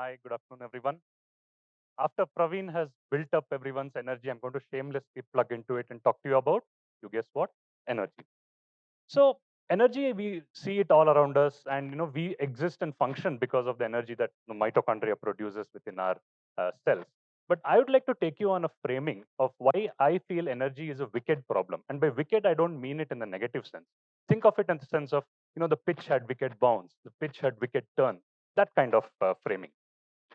Hi, good afternoon, everyone. After Praveen has built up everyone's energy, I'm going to shamelessly plug into it and talk to you about, you guess what? Energy. So energy, we see it all around us, and we exist and function because of the energy that the mitochondria produces within our cells. But I would like to take you on a framing of why I feel energy is a wicked problem. And by wicked, I don't mean it in the negative sense. Think of it in the sense of, the pitch had wicked bounce, the pitch had wicked turn, that kind of framing.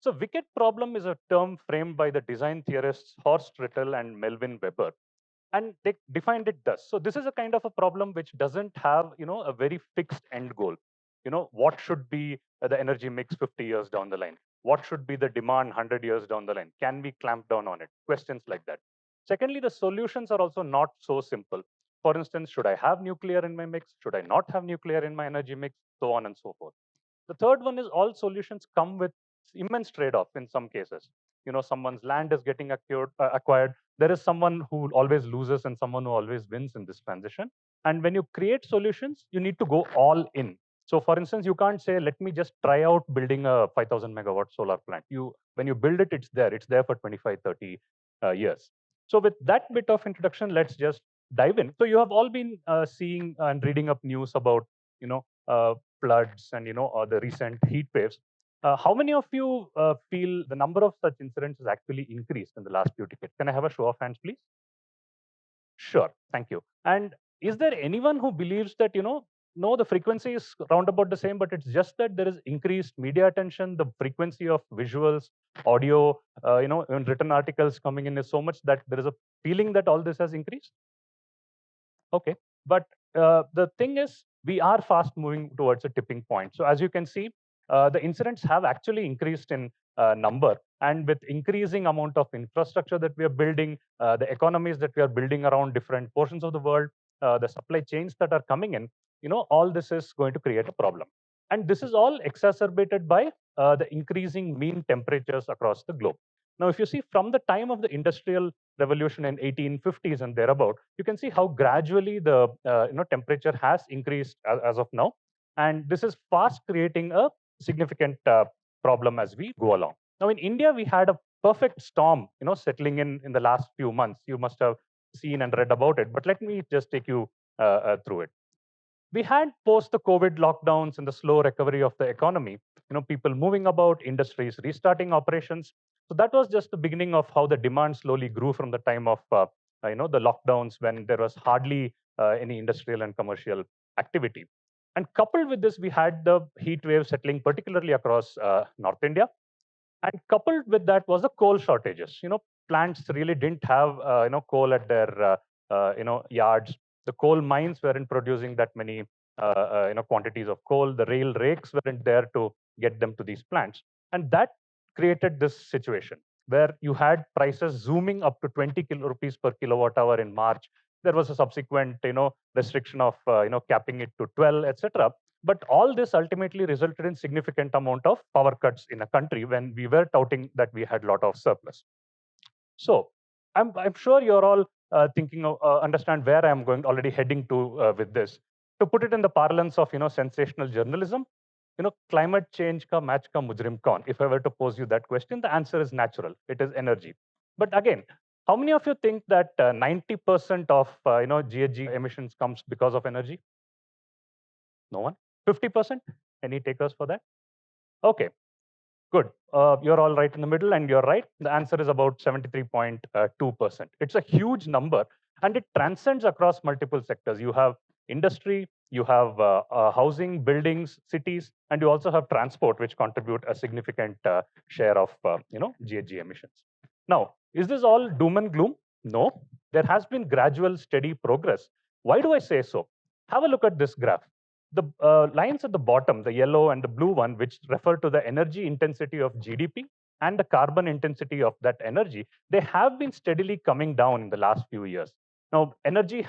So wicked problem is a term framed by the design theorists Horst, Ritte, and Melvin Weber, and they defined it thus. So this is a kind of a problem which doesn't have a very fixed end goal. What should be the energy mix 50 years down the line? What should be the demand 100 years down the line? Can we clamp down on it? Questions like that. Secondly, the solutions are also not so simple. For instance, should I have nuclear in my mix? Should I not have nuclear in my energy mix? So on and so forth. The third one is all solutions come with immense trade-off in some cases. Someone's land is getting acquired. There is someone who always loses and someone who always wins in this transition. And when you create solutions, you need to go all in. So for instance, you can't say, let me just try out building a 5,000 megawatt solar plant. When you build it, it's there. It's there for 25, 30 years. So with that bit of introduction, let's just dive in. So you have all been seeing and reading up news about, floods and the recent heat waves. How many of you feel the number of such incidents has actually increased in the last few decades? Can I have a show of hands, please? Sure, thank you. And is there anyone who believes that no, the frequency is round about the same, but it's just that there is increased media attention, the frequency of visuals, audio, and written articles coming in is so much that there is a feeling that all this has increased? Okay, but the thing is, we are fast moving towards a tipping point. So as you can see, the incidents have actually increased in number, and with increasing amount of infrastructure that we are building, the economies that we are building around different portions of the world, the supply chains that are coming in, all this is going to create a problem. And this is all exacerbated by the increasing mean temperatures across the globe. Now, if you see from the time of the industrial revolution in 1850s and thereabout, you can see how gradually the temperature has increased as of now, and this is fast creating a significant problem as we go along. Now, in India, we had a perfect storm, settling in the last few months. You must have seen and read about it, but let me just take you through it. We had post the COVID lockdowns and the slow recovery of the economy, people moving about, industries restarting operations. So that was just the beginning of how the demand slowly grew from the time of the lockdowns, when there was hardly any industrial and commercial activity. And coupled with this, we had the heat wave settling particularly across North India. And coupled with that was the coal shortages. Plants really didn't have coal at their yards. The coal mines weren't producing that many quantities of coal. The rail rakes weren't there to get them to these plants, and that created this situation where you had prices zooming up to 20 rupees per kilowatt hour in March. There was a subsequent restriction of capping it to 12, etc. But all this ultimately resulted in significant amount of power cuts in a country when we were touting that we had a lot of surplus. So I'm sure you're all thinking of, understand where I'm going, already heading to with this. To put it in the parlance of sensational journalism, climate change ka match ka mujrim kaun? If I were to pose you that question, the answer is natural. It is energy. But again, how many of you think that 90% of GHG emissions comes because of energy? No one? 50%? Any takers for that? Okay, good. You're all right in the middle, and you're right. The answer is about 73.2%. It's a huge number, and it transcends across multiple sectors. You have industry, you have housing, buildings, cities, and you also have transport, which contribute a significant share of GHG emissions. Now, is this all doom and gloom? No. There has been gradual, steady progress. Why do I say so? Have a look at this graph. The lines at the bottom, the yellow and the blue one, which refer to the energy intensity of GDP and the carbon intensity of that energy, they have been steadily coming down in the last few years. Now, energy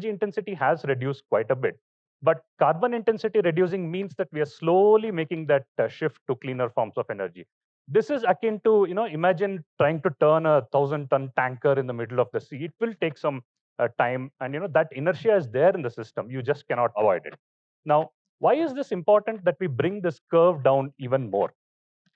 intensity has reduced quite a bit, but carbon intensity reducing means that we are slowly making that shift to cleaner forms of energy. This is akin to, imagine trying to turn a 1,000-ton tanker in the middle of the sea. It will take some time, and that inertia is there in the system. You just cannot avoid it. Now, why is this important that we bring this curve down even more?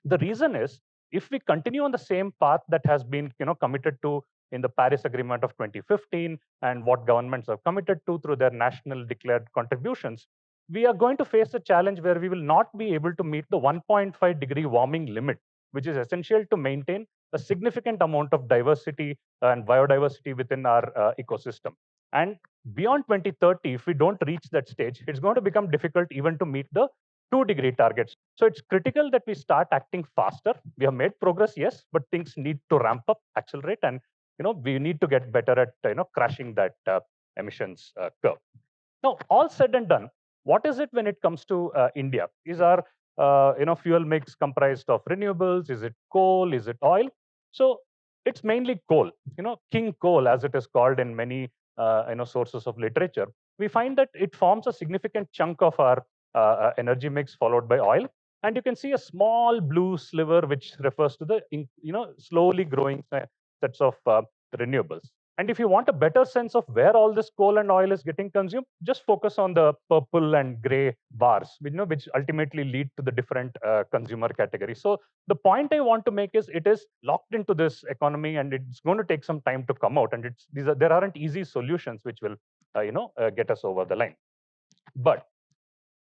The reason is, if we continue on the same path that has been committed to in the Paris Agreement of 2015 and what governments have committed to through their national declared contributions, we are going to face a challenge where we will not be able to meet the 1.5-degree warming limit, which is essential to maintain a significant amount of diversity and biodiversity within our ecosystem. And beyond 2030, if we don't reach that stage, it's going to become difficult even to meet the 2-degree targets. So it's critical that we start acting faster. We have made progress, yes, but things need to ramp up, accelerate, and we need to get better at crashing that emissions curve. Now, all said and done, what is it when it comes to India? Is our fuel mix comprised of renewables? Is it coal? Is it oil? So it's mainly coal. King coal, as it is called in many sources of literature. We find that it forms a significant chunk of our energy mix, followed by oil. And you can see a small blue sliver, which refers to the slowly growing sets of renewables. And if you want a better sense of where all this coal and oil is getting consumed, just focus on the purple and gray bars, which ultimately lead to the different consumer categories. So the point I want to make is it is locked into this economy, and it's going to take some time to come out. And there aren't easy solutions which will get us over the line. But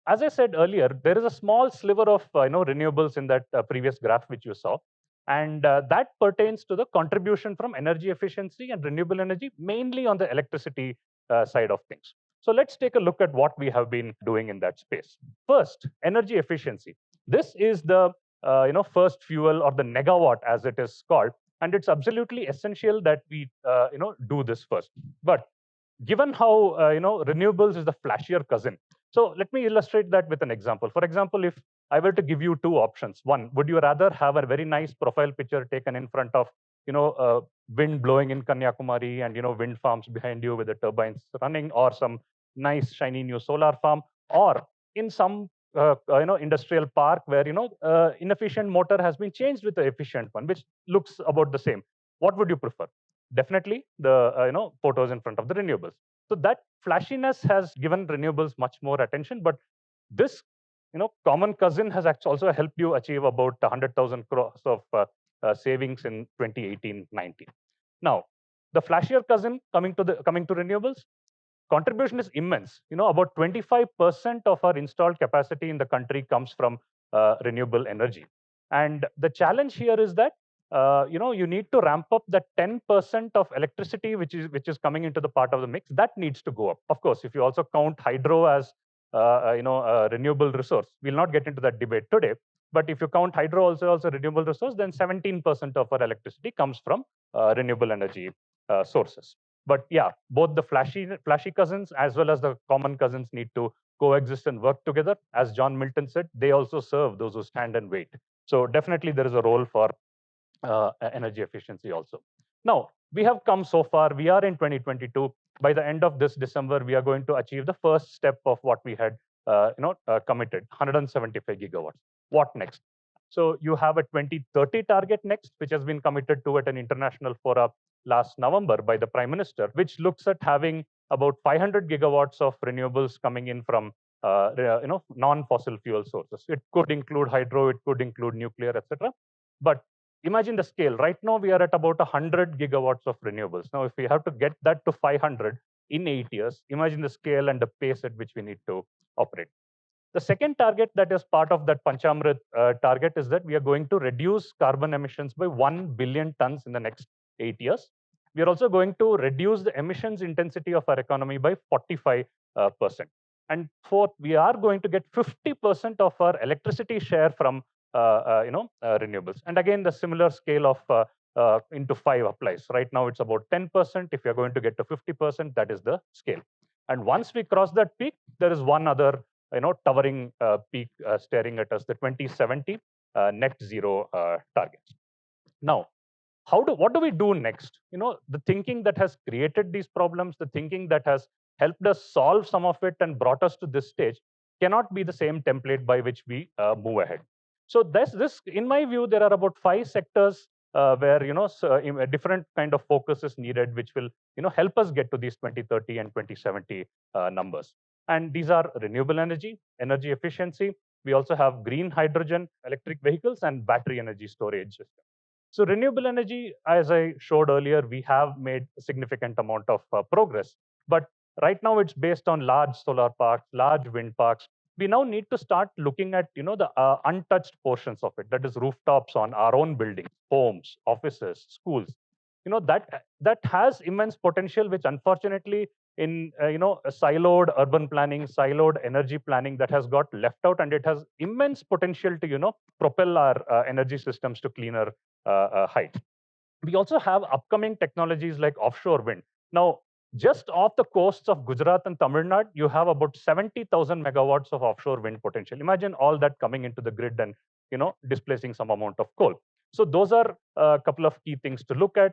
as I said earlier, there is a small sliver of renewables in that previous graph which you saw. And that pertains to the contribution from energy efficiency and renewable energy, mainly on the electricity side of things. So let's take a look at what we have been doing in that space. First, energy efficiency. This is the first fuel, or the negawatt as it is called, and it's absolutely essential that we do this first. But given how renewables is the flashier cousin, so let me illustrate that with an example. For example, if I were to give you two options. One, would you rather have a very nice profile picture taken in front of, wind blowing in Kanyakumari and, wind farms behind you with the turbines running, or some nice shiny new solar farm, or in some, industrial park where, inefficient motor has been changed with the efficient one, which looks about the same? What would you prefer? Definitely the, photos in front of the renewables. So that flashiness has given renewables much more attention, but this common cousin has actually also helped you achieve about 100,000 crores of savings in 2018-19. Now, the flashier cousin coming to renewables, contribution is immense. About 25% of our installed capacity in the country comes from renewable energy. And the challenge here is that you need to ramp up that 10% of electricity which is coming into the part of the mix. That needs to go up. Of course, if you also count hydro as a renewable resource, we'll not get into that debate today. But if you count hydro also a renewable resource, then 17% of our electricity comes from renewable energy sources. But yeah, both the flashy cousins as well as the common cousins need to coexist and work together. As John Milton said, they also serve those who stand and wait. So definitely there is a role for energy efficiency also. Now, we have come so far. We are in 2022. By the end of this December, we are going to achieve the first step of what we had committed, 175 gigawatts. What next? So you have a 2030 target next, which has been committed to at an international forum last November by the Prime Minister, which looks at having about 500 gigawatts of renewables coming in from non-fossil fuel sources. It could include hydro, it could include nuclear, etc. But imagine the scale. Right now, we are at about 100 gigawatts of renewables. Now, if we have to get that to 500 in 8 years, imagine the scale and the pace at which we need to operate. The second target that is part of that Panchamrit target is that we are going to reduce carbon emissions by 1 billion tons in the next 8 years. We are also going to reduce the emissions intensity of our economy by 45%. And fourth, we are going to get 50% of our electricity share from renewables. And again, the similar scale of into 5 applies. Right now, it's about 10%. If you're going to get to 50%, that is the scale. And once we cross that peak, there is one other towering peak staring at us, the 2070 net zero targets. Now, what do we do next? The thinking that has created these problems, the thinking that has helped us solve some of it and brought us to this stage cannot be the same template by which we move ahead. So this, in my view, there are about 5 sectors where a different kind of focus is needed, which will help us get to these 2030 and 2070 numbers. And these are renewable energy, energy efficiency, We also have green hydrogen, electric vehicles, and battery energy storage system. So renewable energy, as I showed earlier, we have made a significant amount of progress. But right now, it's based on large solar parks, large wind parks. We now need to start looking at the untouched portions of it. That is rooftops on our own buildings, homes, offices, schools. That has immense potential, which unfortunately in a siloed urban planning, siloed energy planning, that has got left out, and it has immense potential to propel our energy systems to cleaner heights. We also have upcoming technologies like offshore wind. Now, just off the coasts of Gujarat and Tamil Nadu, you have about 70,000 megawatts of offshore wind potential. Imagine all that coming into the grid and displacing some amount of coal. So those are a couple of key things to look at.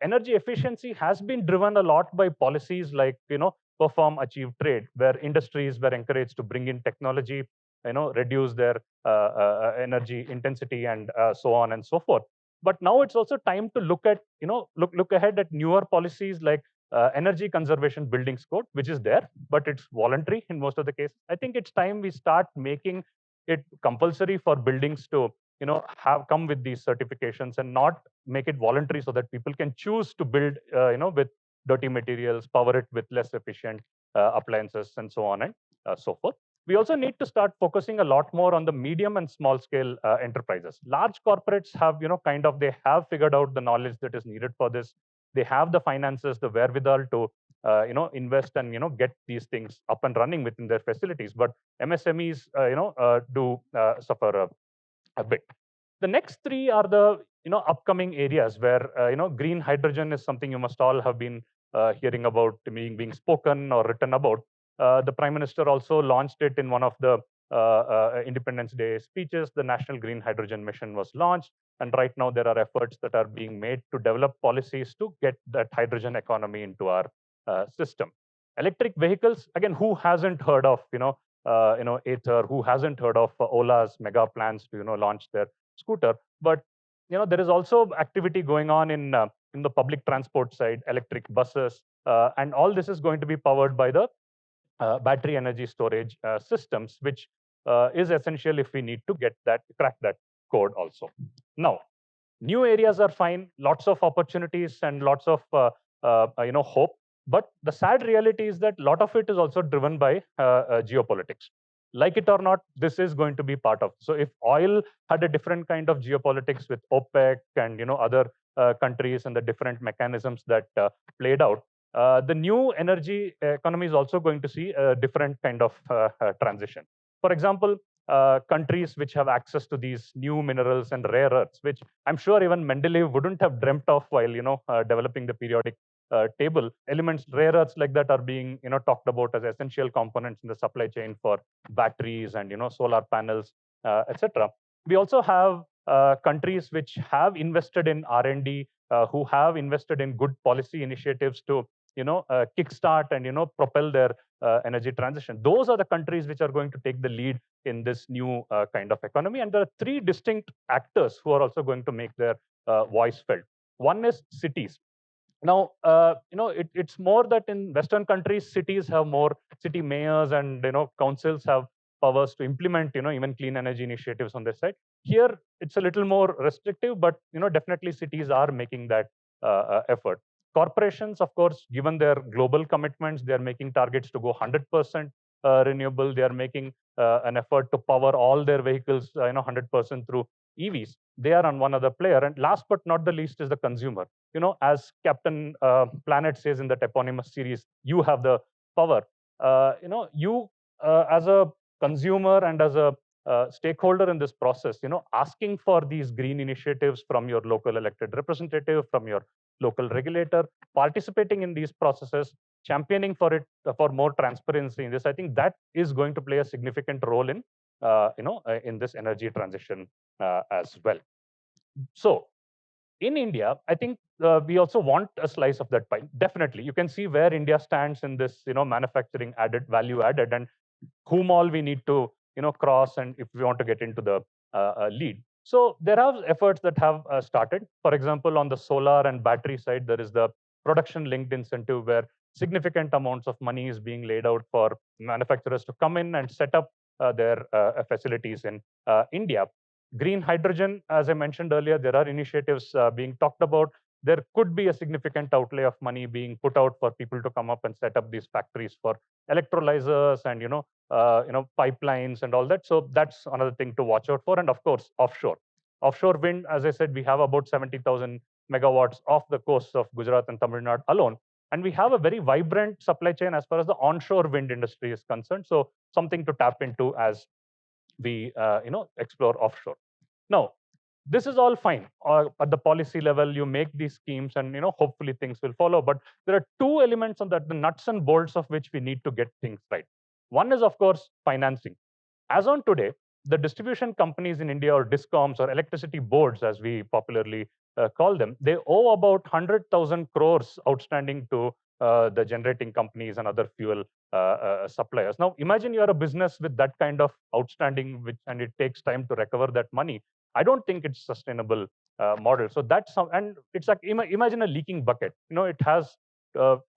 Energy efficiency has been driven a lot by policies like perform, achieve, trade, where industries were encouraged to bring in technology, reduce their energy intensity, and so on and so forth. But now it's also time to look at look ahead at newer policies like energy conservation buildings code, which is there, but it's voluntary in most of the cases. I think it's time we start making it compulsory for buildings to have come with these certifications, and not make it voluntary, so that people can choose to build with dirty materials, power it with less efficient appliances, and so on and so forth. We also need to start focusing a lot more on the medium and small scale enterprises. Large corporates have they have figured out the knowledge that is needed for this. They have the finances, the wherewithal to invest and get these things up and running within their facilities. But MSMEs do suffer a bit. The next three are the upcoming areas where green hydrogen is something you must all have been hearing about, being spoken or written about. The Prime Minister also launched it in one of the Independence Day speeches. The National Green Hydrogen Mission was launched, and right now there are efforts that are being made to develop policies to get that hydrogen economy into our system. Electric vehicles, again, who hasn't heard of Ather? Who hasn't heard of Ola's mega plans to launch their scooter? But there is also activity going on in the public transport side, electric buses, and all this is going to be powered by the battery energy storage systems, which is essential if we need to crack that code also. Now, new areas are fine, lots of opportunities and lots of hope. But the sad reality is that a lot of it is also driven by geopolitics. Like it or not, this is going to be part of. So if oil had a different kind of geopolitics with OPEC and other countries and the different mechanisms that played out, the new energy economy is also going to see a different kind of transition. For example, countries which have access to these new minerals and rare earths, which I'm sure even Mendeleev wouldn't have dreamt of while developing the periodic table. Elements, rare earths like that are being talked about as essential components in the supply chain for batteries and solar panels, etc. We also have countries which have invested in R&D, who have invested in good policy initiatives to kickstart and propel their energy transition. Those are the countries which are going to take the lead in this new kind of economy. And there are three distinct actors who are also going to make their voice felt. One is cities. Now, it's more that in Western countries, cities have more city mayors and councils have powers to implement even clean energy initiatives on their side. Here, it's a little more restrictive, but definitely cities are making that effort. Corporations, of course, given their global commitments, they are making targets to go 100% renewable. They are making an effort to power all their vehicles 100% through EVs. They are on one other player. And last but not the least is the consumer. As Captain Planet says in that eponymous series, you have the power. You as a consumer and as a stakeholder in this process, asking for these green initiatives from your local elected representative, from your local regulator, participating in these processes, championing for it, for more transparency in this, I think that is going to play a significant role in this energy transition as well. So in India, I think we also want a slice of that pie. Definitely, you can see where India stands in this, manufacturing value added, and whom all we need to, cross, and if we want to get into the lead. So there are efforts that have started. For example, on the solar and battery side, there is the production linked incentive where significant amounts of money is being laid out for manufacturers to come in and set up their facilities in India. Green hydrogen, as I mentioned earlier, there are initiatives being talked about. There could be a significant outlay of money being put out for people to come up and set up these factories for electrolyzers and pipelines and all that. So that's another thing to watch out for. And of course, offshore. Offshore wind, as I said, we have about 70,000 megawatts off the coast of Gujarat and Tamil Nadu alone. And we have a very vibrant supply chain as far as the onshore wind industry is concerned. So something to tap into as we explore offshore. Now, this is all fine. At the policy level, you make these schemes, and hopefully things will follow. But there are two elements on that, the nuts and bolts of which we need to get things right. One is, of course, financing. As on today, the distribution companies in India, or discoms, or electricity boards, as we popularly call them, they owe about 100,000 crores outstanding to the generating companies and other fuel suppliers. Now, imagine you're a business with that kind of outstanding, and it takes time to recover that money. I don't think it's a sustainable model. So that's and it's like imagine a leaking bucket. It has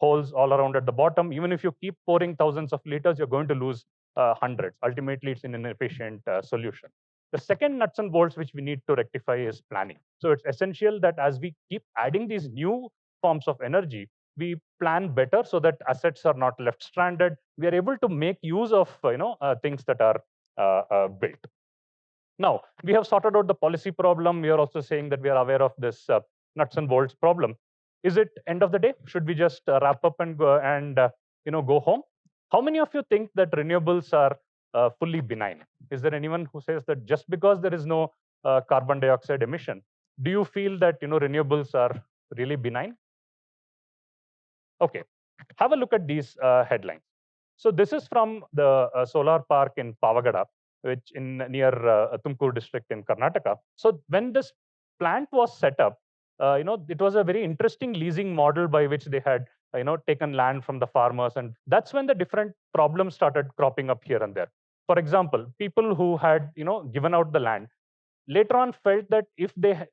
holes all around at the bottom. Even if you keep pouring thousands of liters, you're going to lose hundreds. Ultimately, it's an inefficient solution. The second nuts and bolts which we need to rectify is planning. So it's essential that as we keep adding these new forms of energy, we plan better so that assets are not left stranded. We are able to make use of things that are built. Now, we have sorted out the policy problem. We are also saying that we are aware of this nuts and bolts problem. Is it end of the day? Should we just wrap up and go home? How many of you think that renewables are fully benign? Is there anyone who says that just because there is no carbon dioxide emission, do you feel that renewables are really benign? Okay, have a look at these headlines. So this is from the solar park in Pavagada, which near Tumkur district in Karnataka. So when this plant was set up, it was a very interesting leasing model by which they had taken land from the farmers, and that's when the different problems started cropping up here and there. For example, people who had given out the land later on felt that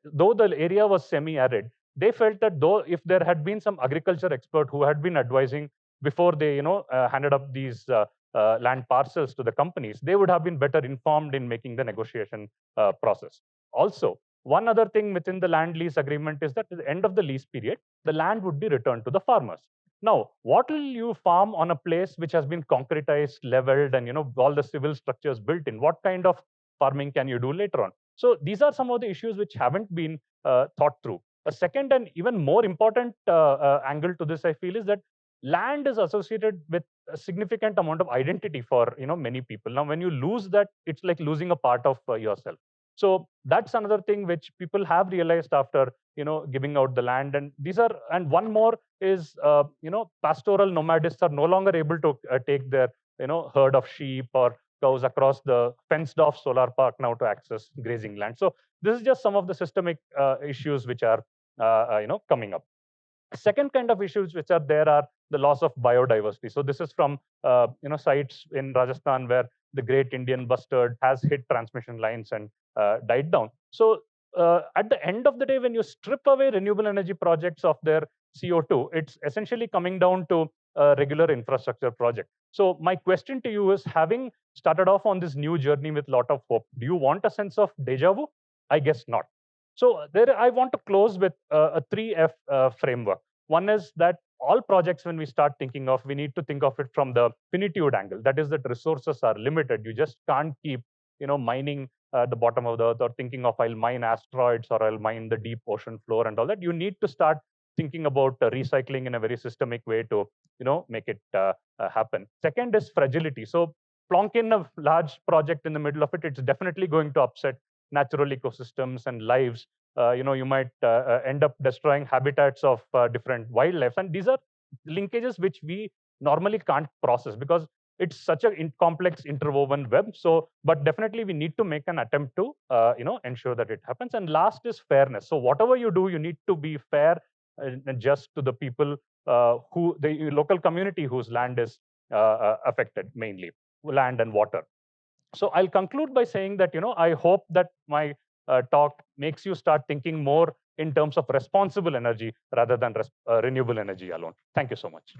though the area was semi-arid, they felt that though if there had been some agriculture expert who had been advising before they handed up these land parcels to the companies, they would have been better informed in making the negotiation process. Also, one other thing within the land lease agreement is that at the end of the lease period, the land would be returned to the farmers. Now, what will you farm on a place which has been concretized, leveled, and all the civil structures built in? What kind of farming can you do later on? So these are some of the issues which haven't been thought through. A second and even more important angle to this, I feel, is that land is associated with a significant amount of identity for many people. Now, when you lose that, it's like losing a part of yourself. So that's another thing which people have realized after giving out the land. And one more is pastoral nomadists are no longer able to take their herd of sheep or cows across the fenced off solar park now to access grazing land. So this is just some of the systemic issues which are coming up. Second kind of issues which are there are the loss of biodiversity. So this is from sites in Rajasthan where the great Indian bustard has hit transmission lines and died down. So at the end of the day, when you strip away renewable energy projects of their CO2, it's essentially coming down to a regular infrastructure project. So my question to you is, having started off on this new journey with a lot of hope, do you want a sense of deja vu? I guess not. So there, I want to close with a 3F framework. One is that all projects, when we start thinking of, we need to think of it from the finitude angle. That is that resources are limited. You just can't keep mining the bottom of the earth, or thinking of I'll mine asteroids or I'll mine the deep ocean floor and all that. You need to start thinking about recycling in a very systemic way to make it happen. Second is fragility. So plonk in a large project in the middle of it, it's definitely going to upset natural ecosystems and lives. You might end up destroying habitats of different wildlife. And these are linkages which we normally can't process because it's such a complex interwoven web. So, but definitely we need to make an attempt to ensure that it happens. And last is fairness. So whatever you do, you need to be fair and just to the people who the local community whose land is affected, mainly land and water. So I'll conclude by saying that I hope that my talk makes you start thinking more in terms of responsible energy rather than renewable energy alone. Thank you so much.